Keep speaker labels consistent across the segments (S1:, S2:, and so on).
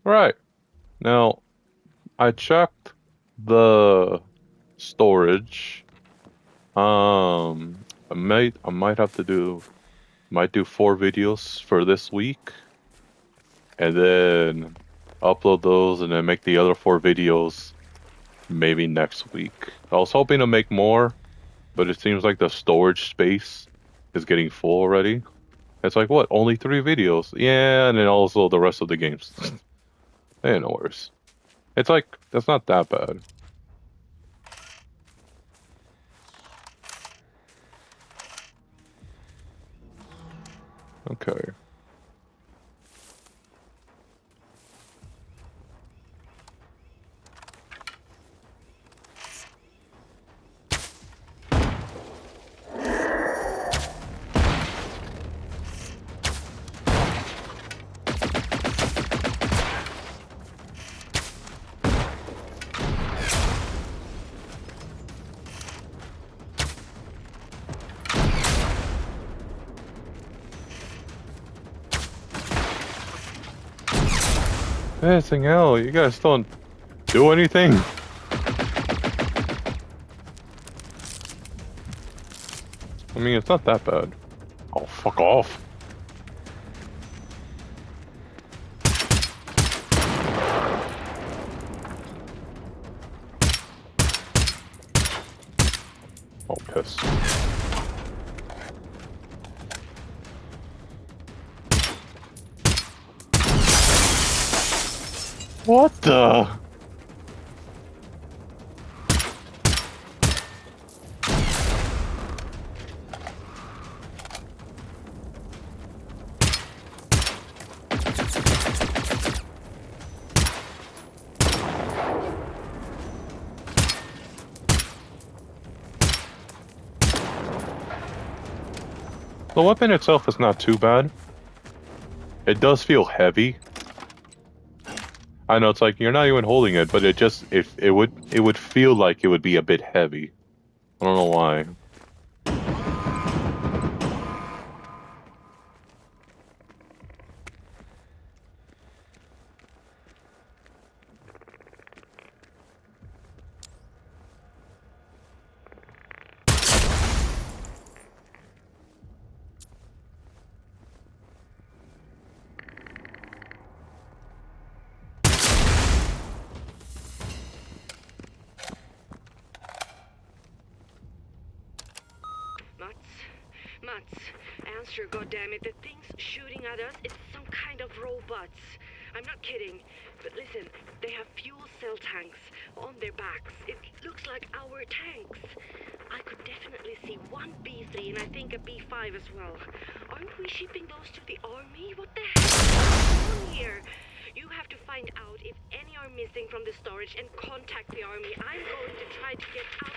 S1: Right. Now, I checked the storage. I might have to might do 4 videos for this week, and then upload those, and then make the other 4 videos maybe next week. I was hoping to make more, but it seems like the storage space is getting full already. It's like, what? Only 3 videos? Yeah, and then also the rest of the games. Ain't no worse. It's like, that's not that bad. Okay. Anything hell, you guys don't do anything? I mean, it's not that bad. Oh, fuck off. Oh, piss. What the? The weapon itself is not too bad. It does feel heavy. I know it's like you're not even holding it, but if it would feel like it would be a bit heavy. I don't know why.
S2: Mats, Mats, answer, goddammit. The thing's shooting at us. It's some kind of robots. I'm not kidding. But listen, they have fuel cell tanks on their backs. It looks like our tanks. I could definitely see one B3 and I think a B5 as well. Aren't we shipping those to the army? What the heck is going on here? You have to find out if any are missing from the storage and contact the army. I'm going to try to get out of.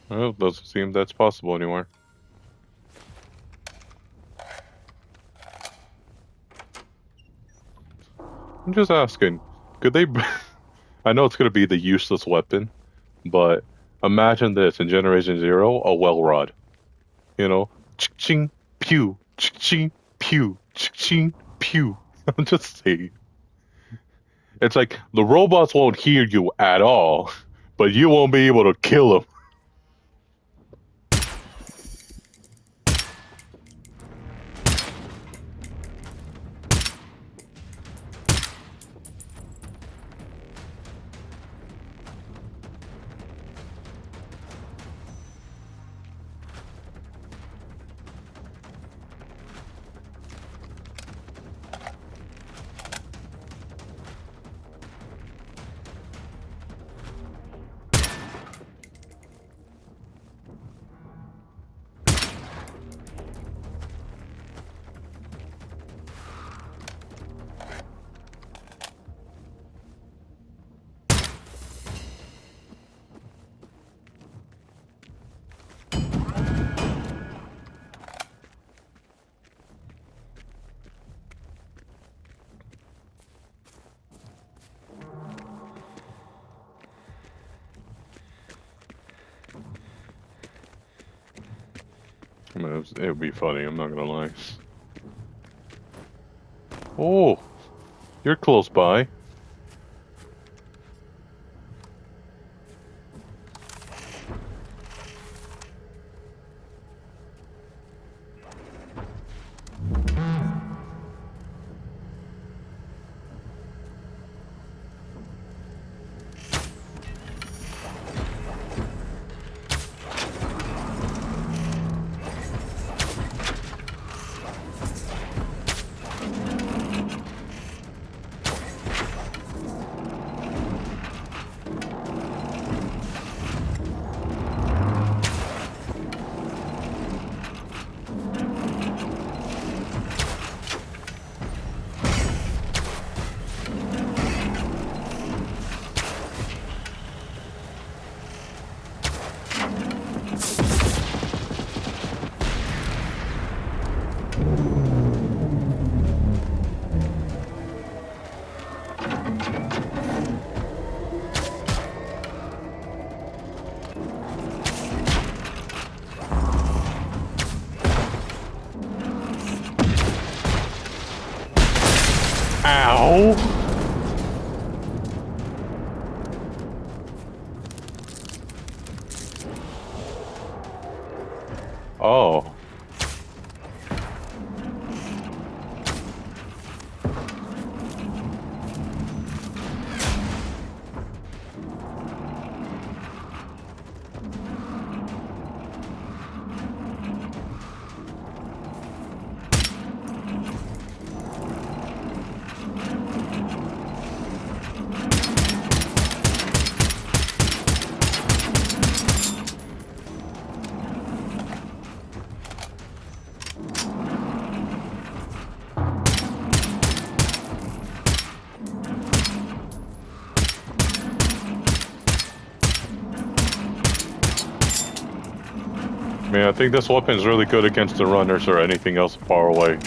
S1: Well, it doesn't seem that's possible anymore. I'm just asking, could they? I know it's gonna be the useless weapon, but imagine this in Generation Zero, a well rod. You know, ching pew, ching pew, ching pew. I'm just saying. It's like the robots won't hear you at all, but you won't be able to kill them. I mean, it would be funny. I'm not gonna lie. Oh, you're close by. Ow! Oh. Man, I think this weapon's really good against the runners or anything else far away.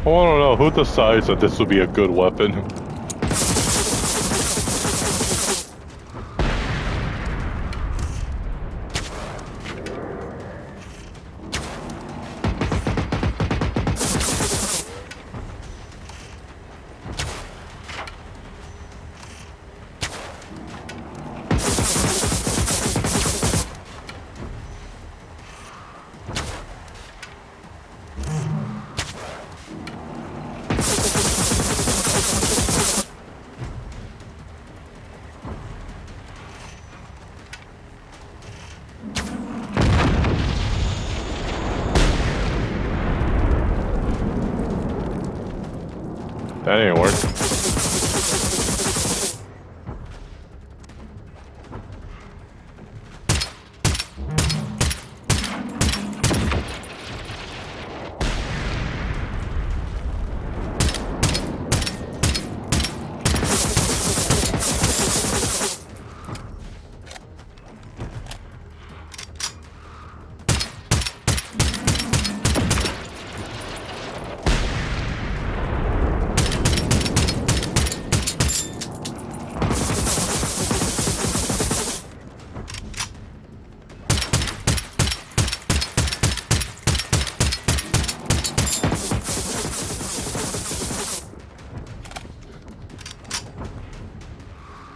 S1: Well, I don't know. Who decides that this would be a good weapon? That ain't work.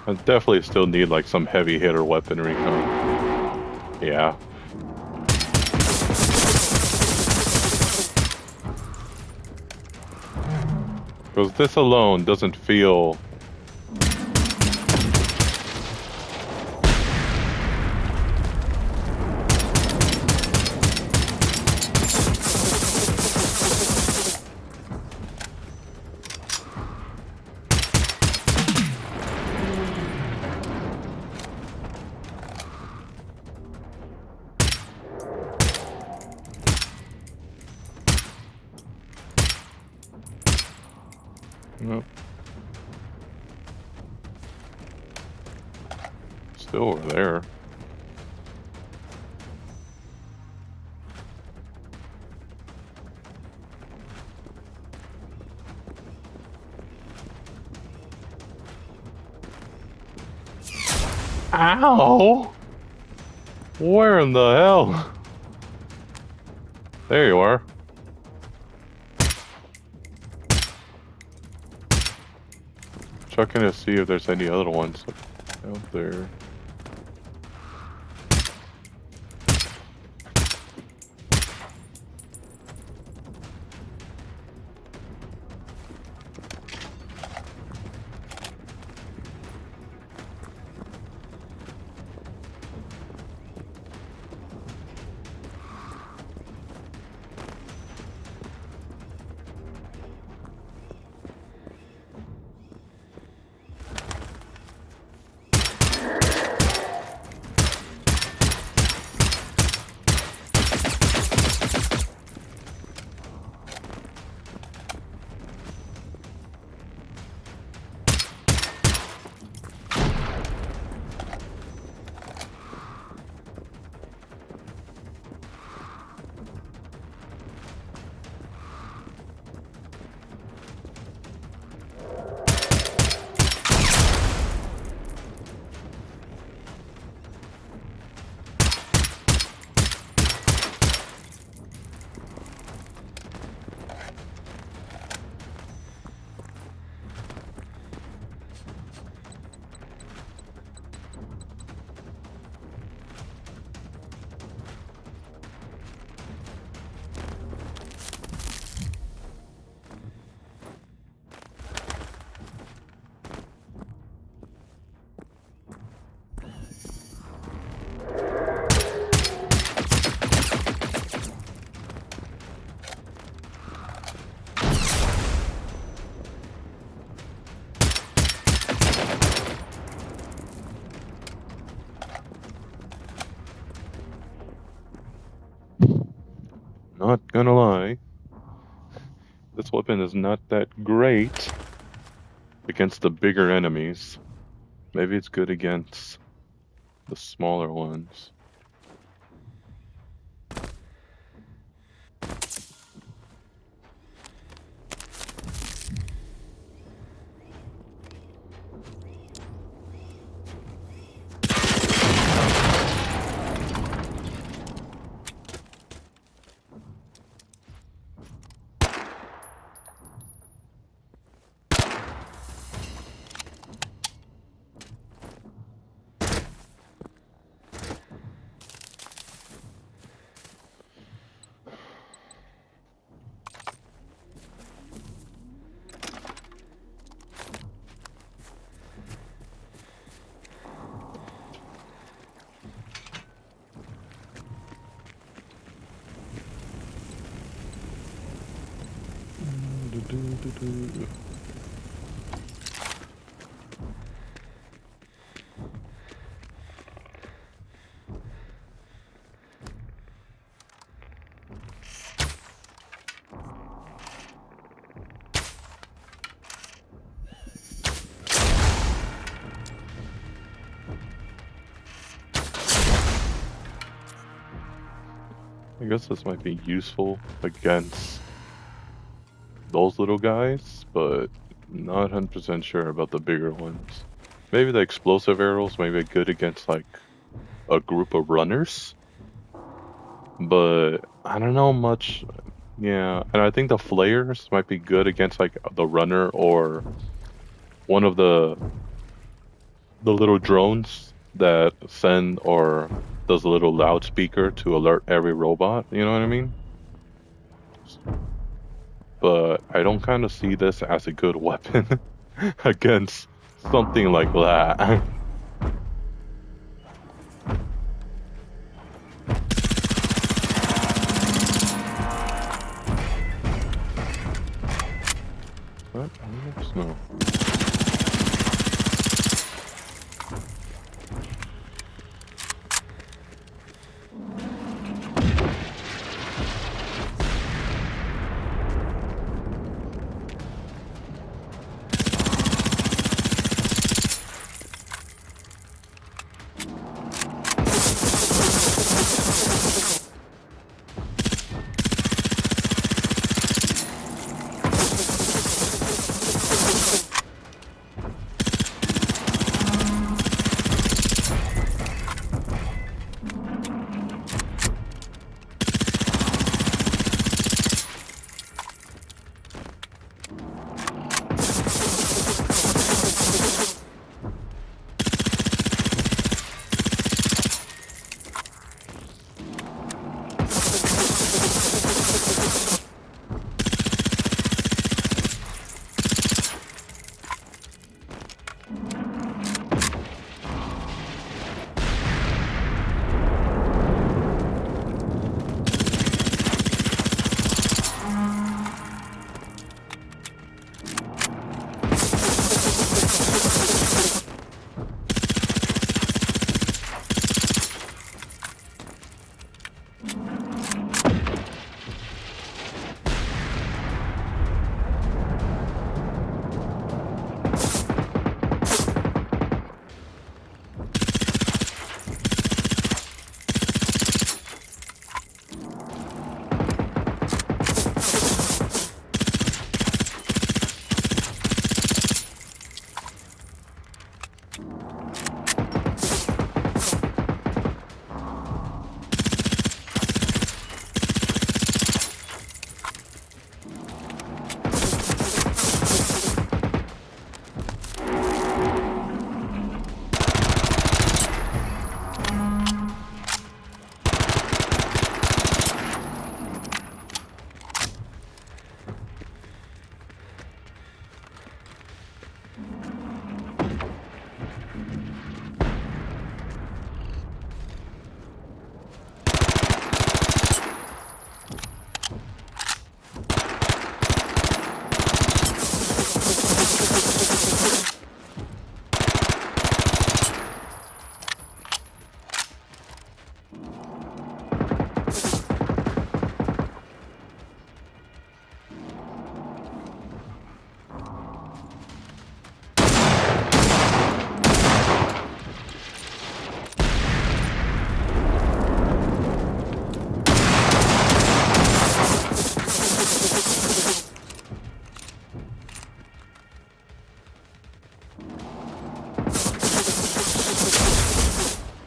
S1: I definitely still need like some heavy hitter weaponry, huh? Yeah. Because this alone doesn't feel Still over there. Ow! Where in the hell? There you are. Checking to see if there's any other ones out there. Not gonna lie, this weapon is not that great against the bigger enemies. Maybe it's good against the smaller ones. I guess this might be useful against those little guys, but not 100% sure about the bigger ones. Maybe the explosive arrows may be good against like a group of runners, but I don't know much. Yeah, and I think the flares might be good against like the runner or one of the little drones that send or does a little loudspeaker to alert every robot. You know what I mean? But I don't kind of see this as a good weapon against something like that. What? No.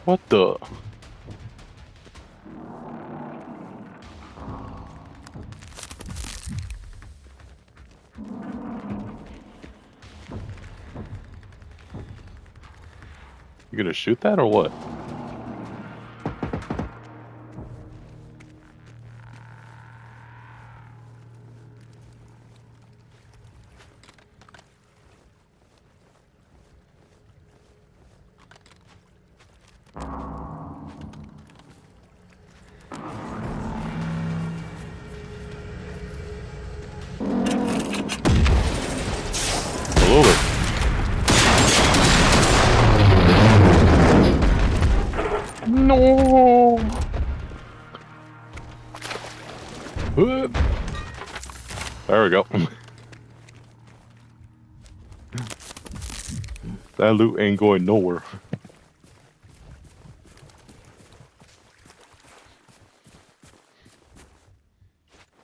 S1: What the? You gonna shoot that or what? Hello there. No. There we go. That loot ain't going nowhere.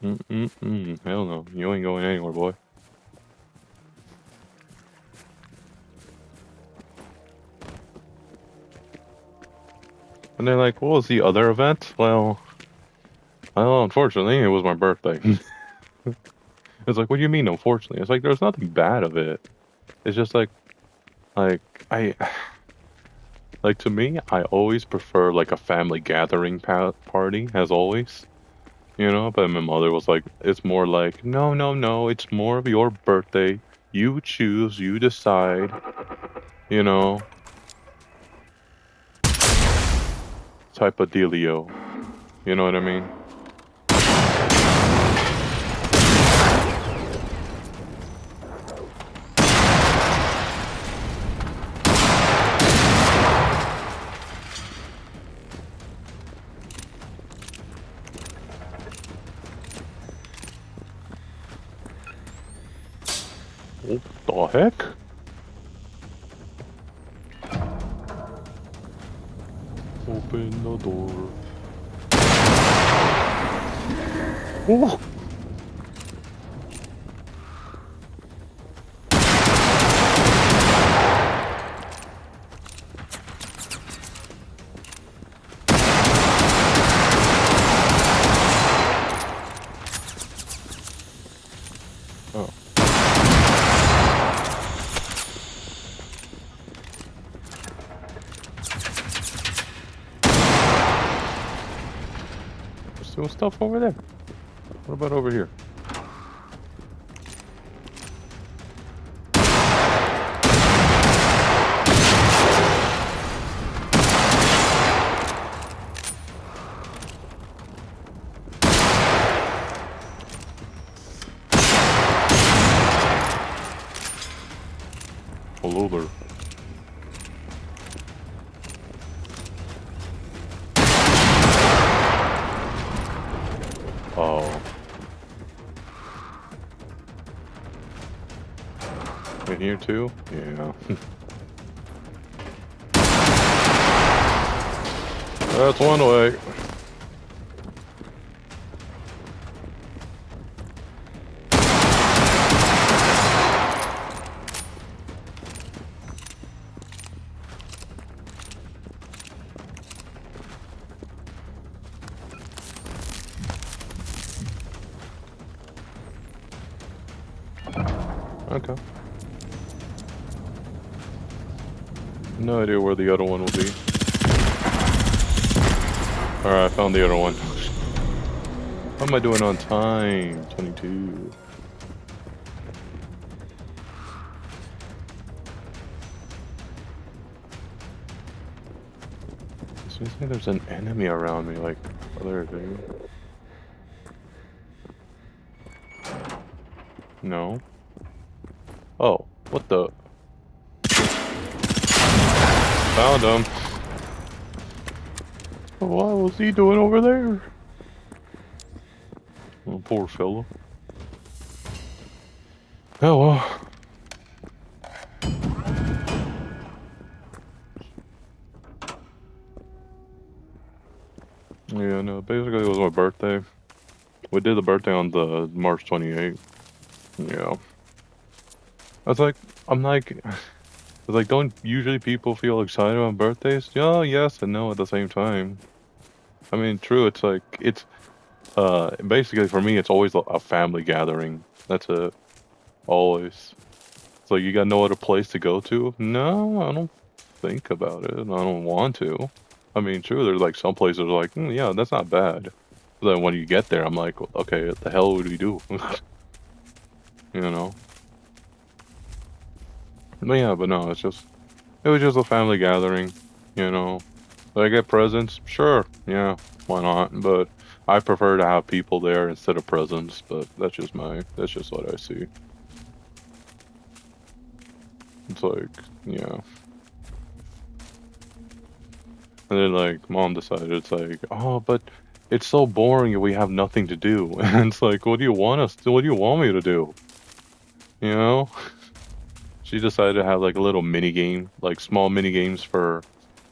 S1: Hell no. You ain't going anywhere, boy. And they're like, what was the other event? Well, unfortunately, it was my birthday. It's like, what do you mean, unfortunately? It's like, there's nothing bad of it. It's just like like to me, I always prefer like a family gathering party, as always. You know, but my mother was like, it's more like, no, no, no, it's more of your birthday. You choose, you decide, you know, type of dealio. You know what I mean? What the heck? Open the door. Oh! Oh. There's still stuff over there. What about over here? Hello there. Oh. In here too? Yeah. That's one way. Okay. No idea where the other one will be. Alright, I found the other one. How am I doing on time? 22. It seems like there's an enemy around me, like, other thing. No. Oh, what the? Found him. What was he doing over there? Oh, poor fellow. Oh well. Yeah, no, basically it was my birthday. We did the birthday on the March 28th. Yeah. I was like, I'm like, It's like, don't usually people feel excited on birthdays? Yeah, yes and no at the same time. I mean, true. It's like basically for me, it's always a family gathering. That's it. Always. It's like you got no other place to go to? No, I don't think about it. I don't want to. I mean, true, there's like some places are like, yeah, that's not bad. But then when you get there, I'm like, okay, what the hell would we do? You know? But yeah, but no, it was just a family gathering, you know? Did I get presents? Sure, yeah, why not? But I prefer to have people there instead of presents, but that's just what I see. It's like, yeah. And then like mom decided it's like, oh, but it's so boring if we have nothing to do. And it's like, what do you want us to, what do you want me to do? You know? She decided to have like a little mini game, like small mini games for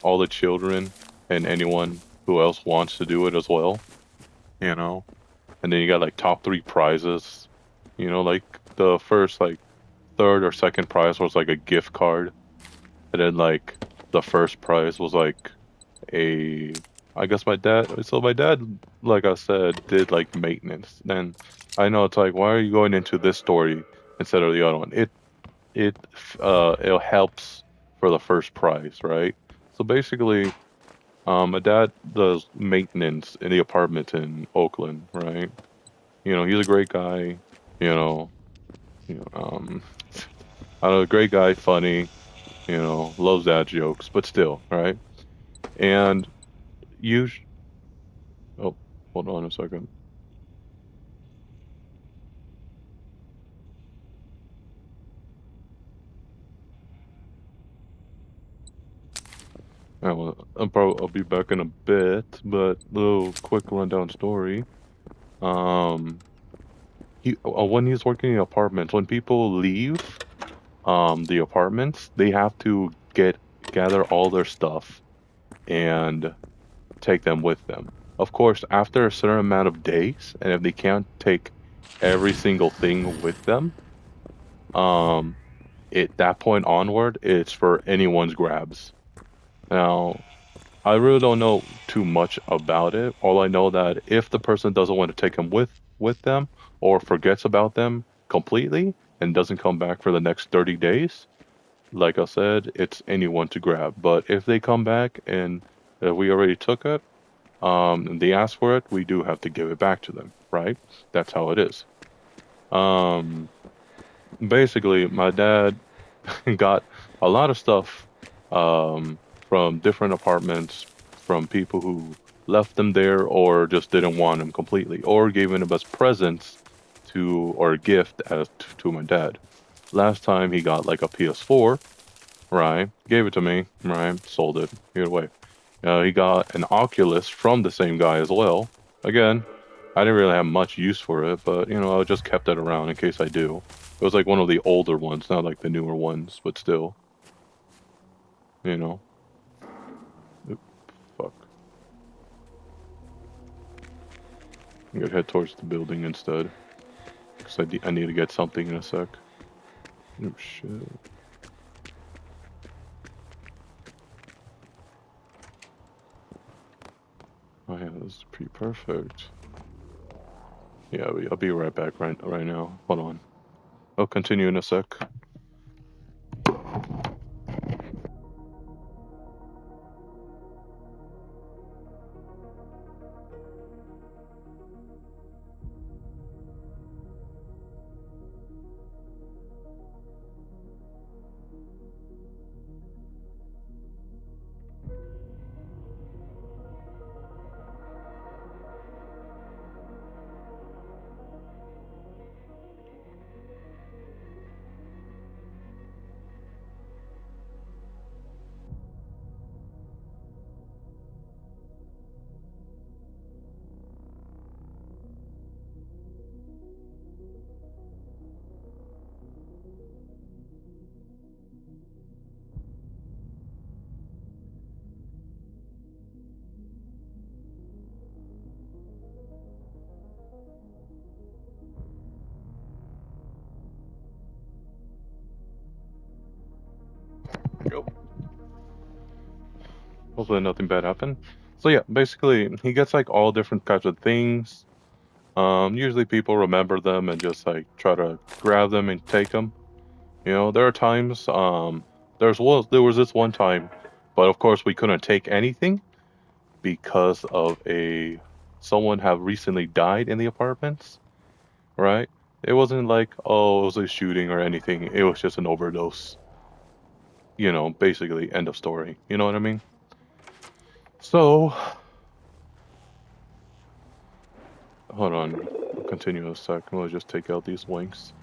S1: all the children and anyone who else wants to do it as well, you know? And then you got like top three prizes, like the first like third or second prize was like a gift card. And then like the first prize was like a I guess my dad, like I said, did like maintenance. And I know it's like, why are you going into this story instead of the other one? It helps for the first prize, right? So basically, my dad does maintenance in the apartment in Oakland, right? He's a great guy, you know, you know, I don't know, great guy, funny, loves dad jokes, but still, right? And you, oh, hold on a second. I'll be back in a bit, but little quick rundown story. Um, when he's working in apartments, when people leave, the apartments, they have to gather all their stuff and take them with them. Of course, after a certain amount of days, and if they can't take every single thing with them, um, at that point onward, it's for anyone's grabs. Now, I really don't know too much about it. All I know that if the person doesn't want to take them with them or forgets about them completely and doesn't come back for the next 30 days, like I said, it's anyone to grab. But if they come back and we already took it, and they ask for it, we do have to give it back to them, right? That's how it is. Um, Basically, my dad got a lot of stuff from different apartments from people who left them there or just didn't want them completely or gave them as presents to or a gift to my dad. Last time he got like a PS4, right? Gave it to me, right? Sold it, gave it away. He got an Oculus from the same guy as well. Again, I didn't really have much use for it, but I just kept it around in case I do. It was like one of the older ones, not like the newer ones, but still, you know. Oop, fuck. I'm gonna head towards the building instead, because I need to get something in a sec. Oh shit. Oh yeah, this is pretty perfect. Yeah, I'll be right back right now. Hold on. I'll continue in a sec. Hopefully nothing bad happened. So yeah, basically he gets like all different types of things. Usually people remember them and just like try to grab them and take them. You know, there are times. There was this one time, but of course we couldn't take anything because of a someone have recently died in the apartments. Right? It wasn't like, oh, it was a shooting or anything. It was just an overdose. You know, basically end of story. You know what I mean? So hold on. I'll continue a sec. We'll just take out these links.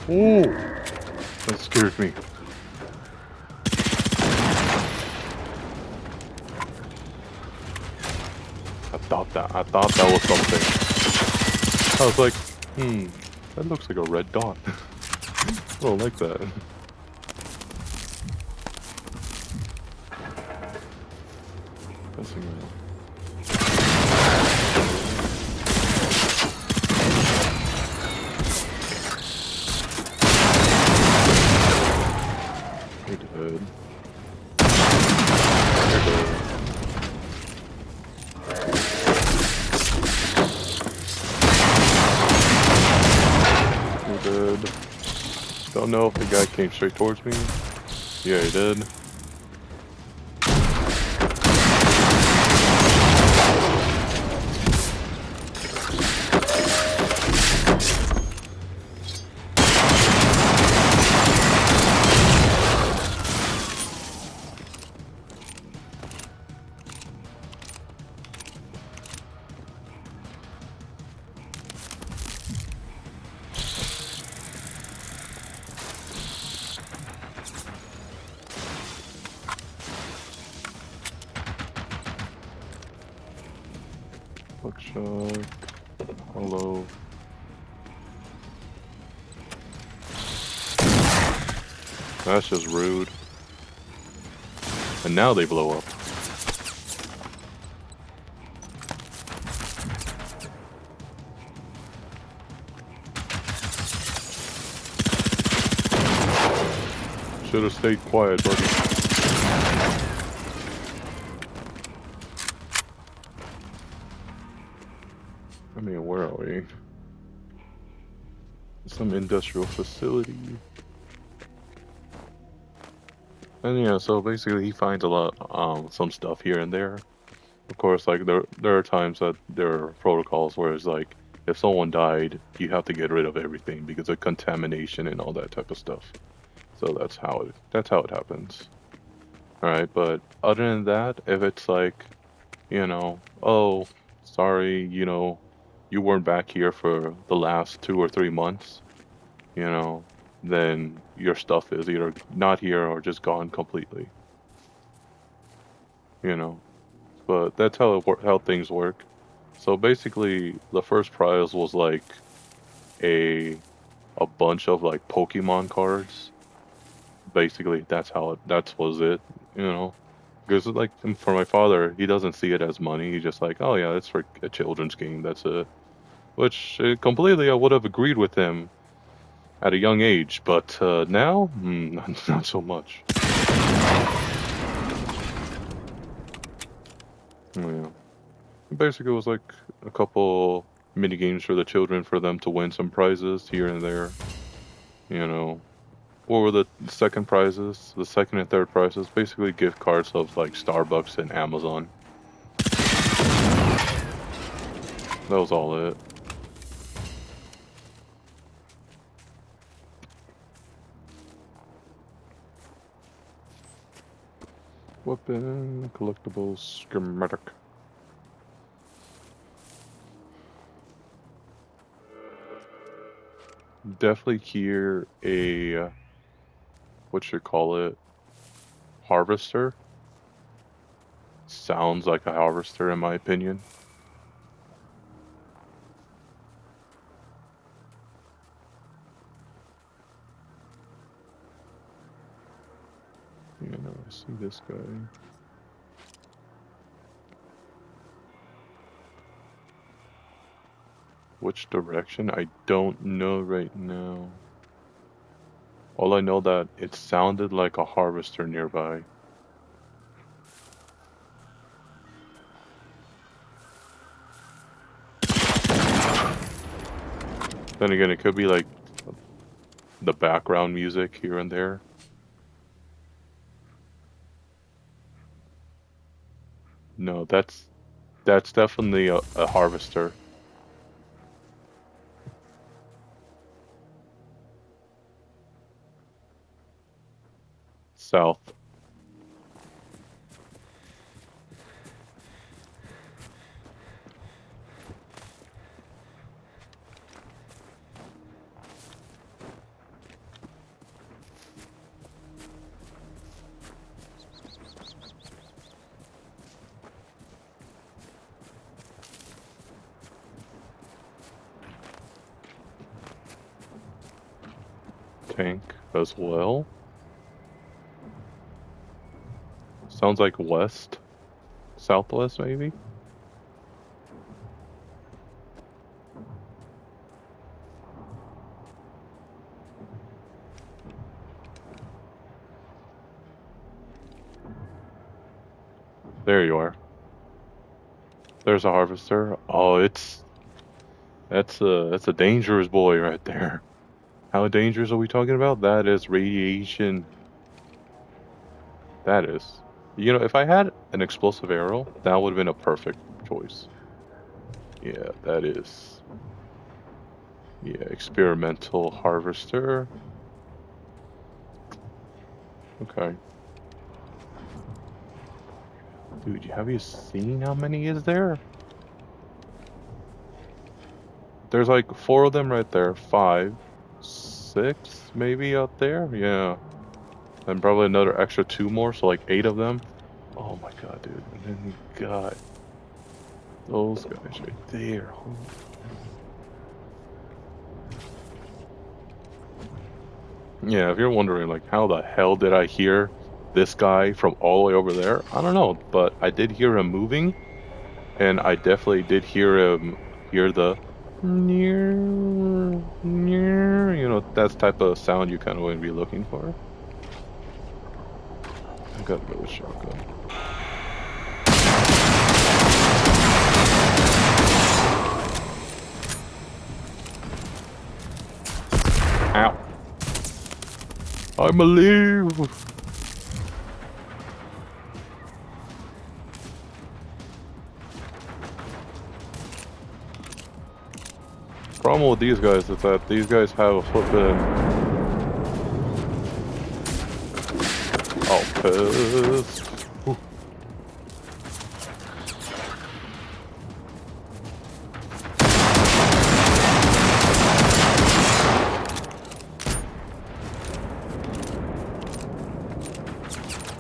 S1: Ooh, that scared me. I thought that was something. I was like, that looks like a red dot. I don't like that. Messing around. You're dead. You're dead. You're dead. Don't know if the guy came straight towards me. Yeah, he did. Buckshot. Hello. That's just rude. And now they blow up. Should have stayed quiet, buddy. I mean, where are we? Some industrial facility. And yeah, so basically he finds a lot, some stuff here and there. Of course, like there are times that there are protocols where it's like, if someone died, you have to get rid of everything because of contamination and all that type of stuff. So that's how it happens. All right, but other than that, if it's like, oh, sorry, you weren't back here for the last 2 or 3 months, you know, then your stuff is either not here or just gone completely, you know. But that's how things work. So basically, the first prize was like a a bunch of like Pokemon cards. Basically, that was it, you know. Because like for my father, he doesn't see it as money. He's just like, oh yeah, it's for a children's game. That's it. Which completely I would have agreed with him at a young age, but now, not so much. Yeah. Basically, it was like a couple mini games for the children for them to win some prizes here and there. You know, what were the second prizes? The second and third prizes, basically gift cards of like Starbucks and Amazon. That was all it. Weapon, collectibles, schematic. definitely hear a what you call it, harvester. Sounds like a harvester in my opinion. You know, I see this guy. Which direction? I don't know right now. All I know that it sounded like a harvester nearby. Then again, it could be like the background music here and there. No, that's definitely a harvester. South. Tank as well. Sounds like west. Southwest, maybe? There you are. There's a harvester. Oh, that's a dangerous boy right there. How dangerous are we talking about? That is radiation. That is. You know, if I had an explosive arrow, that would have been a perfect choice. Yeah, that is. Yeah, experimental harvester. Okay. Dude, have you seen how many is there? There's like 4 of them right there. 5, 6 maybe out there. Yeah. And probably another extra 2 more, so like 8 of them. Oh my god, dude. And then you got those guys right there. Holy. Yeah, if you're wondering like how the hell did I hear this guy from all the way over there? I don't know, but I did hear him moving, and I definitely did hear the near, you know, that's type of sound you kind of want to be looking for. I got another shotgun. Ow. I'm alive! Problem with these guys is that these guys have a flippin' outpost.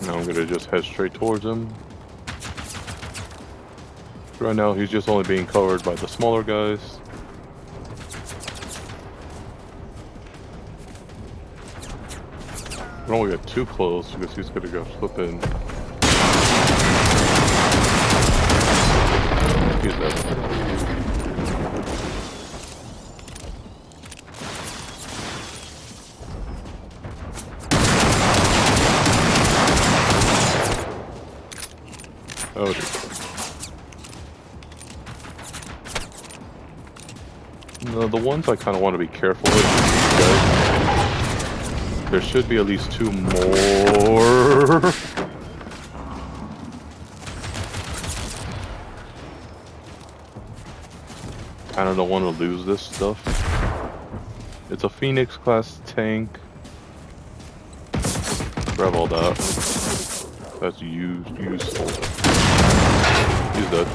S1: Now I'm gonna just head straight towards him. Right now he's just only being covered by the smaller guys. I don't want to get too close because he's gonna go flipping. He's dead. Oh dear. No, the ones I kind of want to be careful with is these guys. There should be at least 2 more. Kind of don't want to lose this stuff. It's a Phoenix class tank. Grab all that. That's useful. He's dead.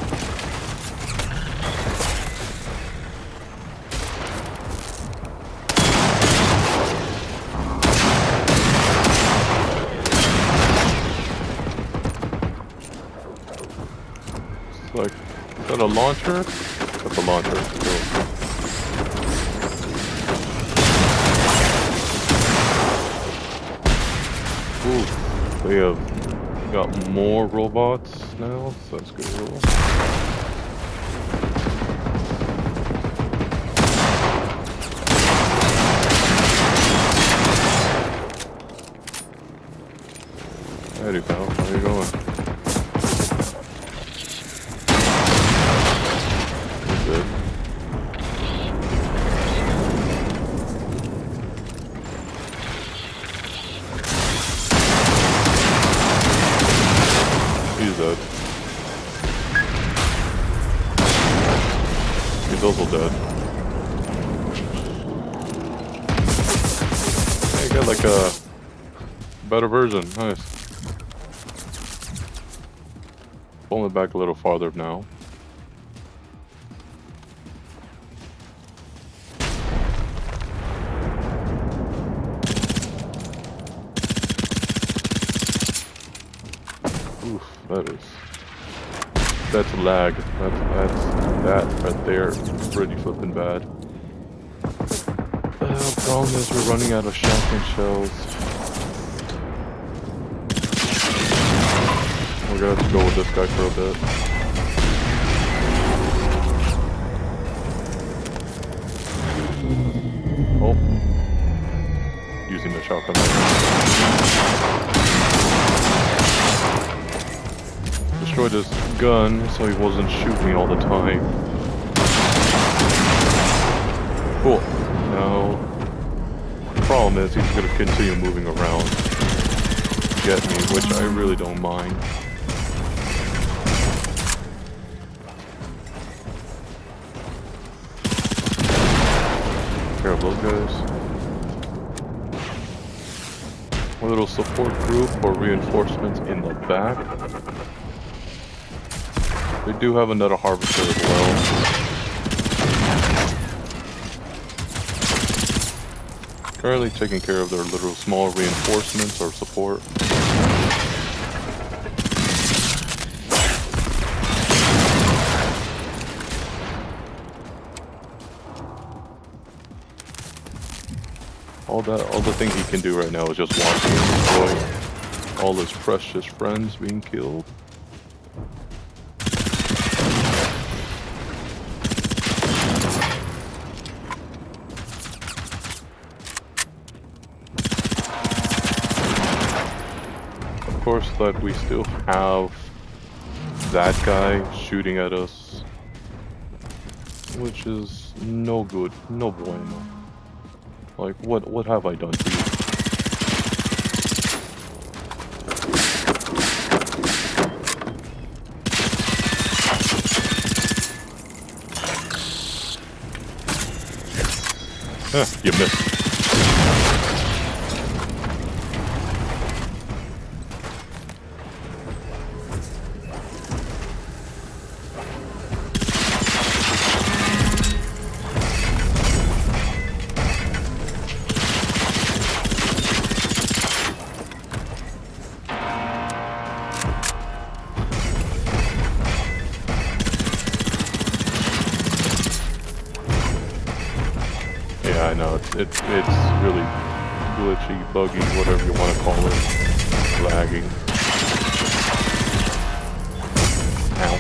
S1: that a launcher? That's a launcher. Cool. Ooh, they have got more robots now, so that's good. Howdy, pal. How you going? You good? He's dead. He's also dead. Hey, you got like a better version. Nice. Pulling it back a little farther now. Oof, that's lag. That right there is pretty flipping bad. The problem is we're running out of shotgun shells. We're gonna have to go with this guy for a bit. Oh. Using the shotgun. Destroyed his gun so he wasn't shooting me all the time. Cool. Now, the problem is he's gonna continue moving around to get me, which I really don't mind. Care of those guys. A little support group or reinforcements in the back. They do have another harvester as well. Currently taking care of their little small reinforcements or support. All the thing he can do right now is just watch him destroy all his precious friends being killed. Of course, that we still have that guy shooting at us, which is no good, no bueno. Like, what have I done to you? You missed. Yeah, I know, it's really glitchy, buggy, whatever you want to call it, lagging. Ow.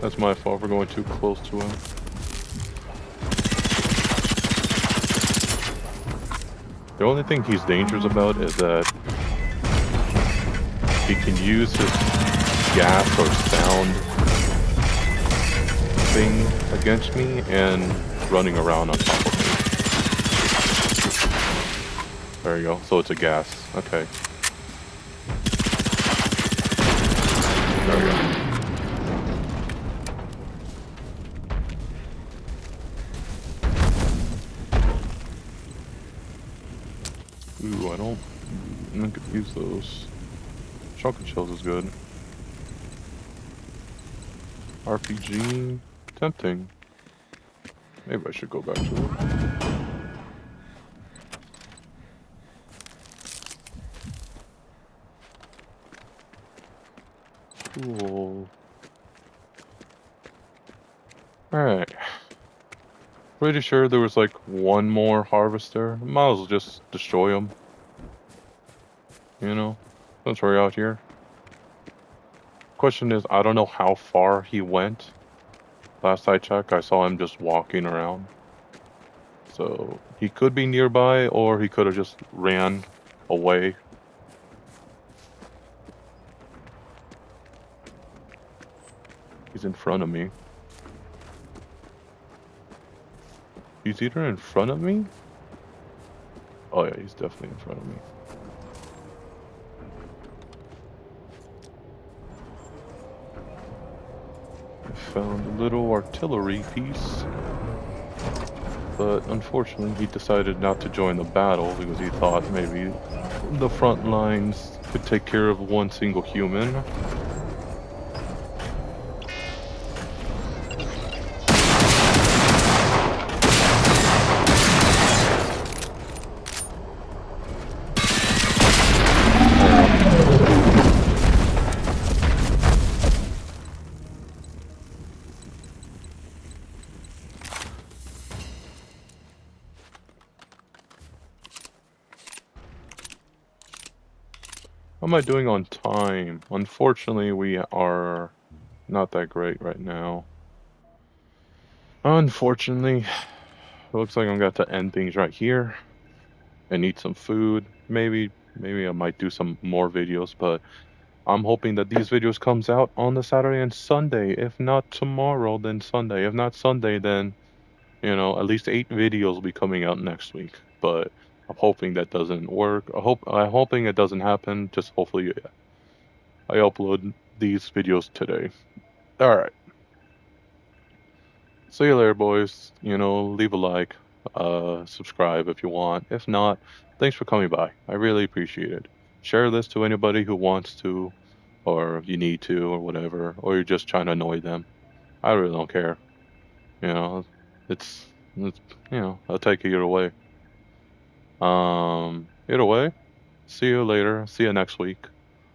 S1: That's my fault for going too close to him. The only thing he's dangerous about is that he can use his gas or sound thing against me and running around on top of me. There you go. So it's a gas. Okay. There we go. Ooh, I'm not gonna use those. Shotgun shells is good. RPG, tempting. Maybe I should go back to it. Cool. Alright. Pretty sure there was like one more harvester. Might as well just destroy him. You know? Since we're out here. Question is, I don't know how far he went. Last I checked, I saw him just walking around. So, he could be nearby, or he could have just ran away. He's in front of me. He's either in front of me? Oh yeah, he's definitely in front of me. I found a little artillery piece. But unfortunately, he decided not to join the battle because he thought maybe the front lines could take care of one single human. How am I doing on time? Unfortunately, we are not that great right now. Unfortunately, it looks like I'm going to end things right here and eat some food. Maybe I might do some more videos, but I'm hoping that these videos comes out on the Saturday and Sunday. If not tomorrow, then Sunday. If not Sunday, then at least 8 videos will be coming out next week. But I'm hoping that doesn't work. I'm hoping it doesn't happen. Just hopefully I upload these videos today. Alright. See you later, boys. Leave a like, subscribe if you want. If not, thanks for coming by. I really appreciate it. Share this to anybody who wants to, or you need to, or whatever, or you're just trying to annoy them. I really don't care. You know, it's I'll take it either way. Either way, see you later. See you next week.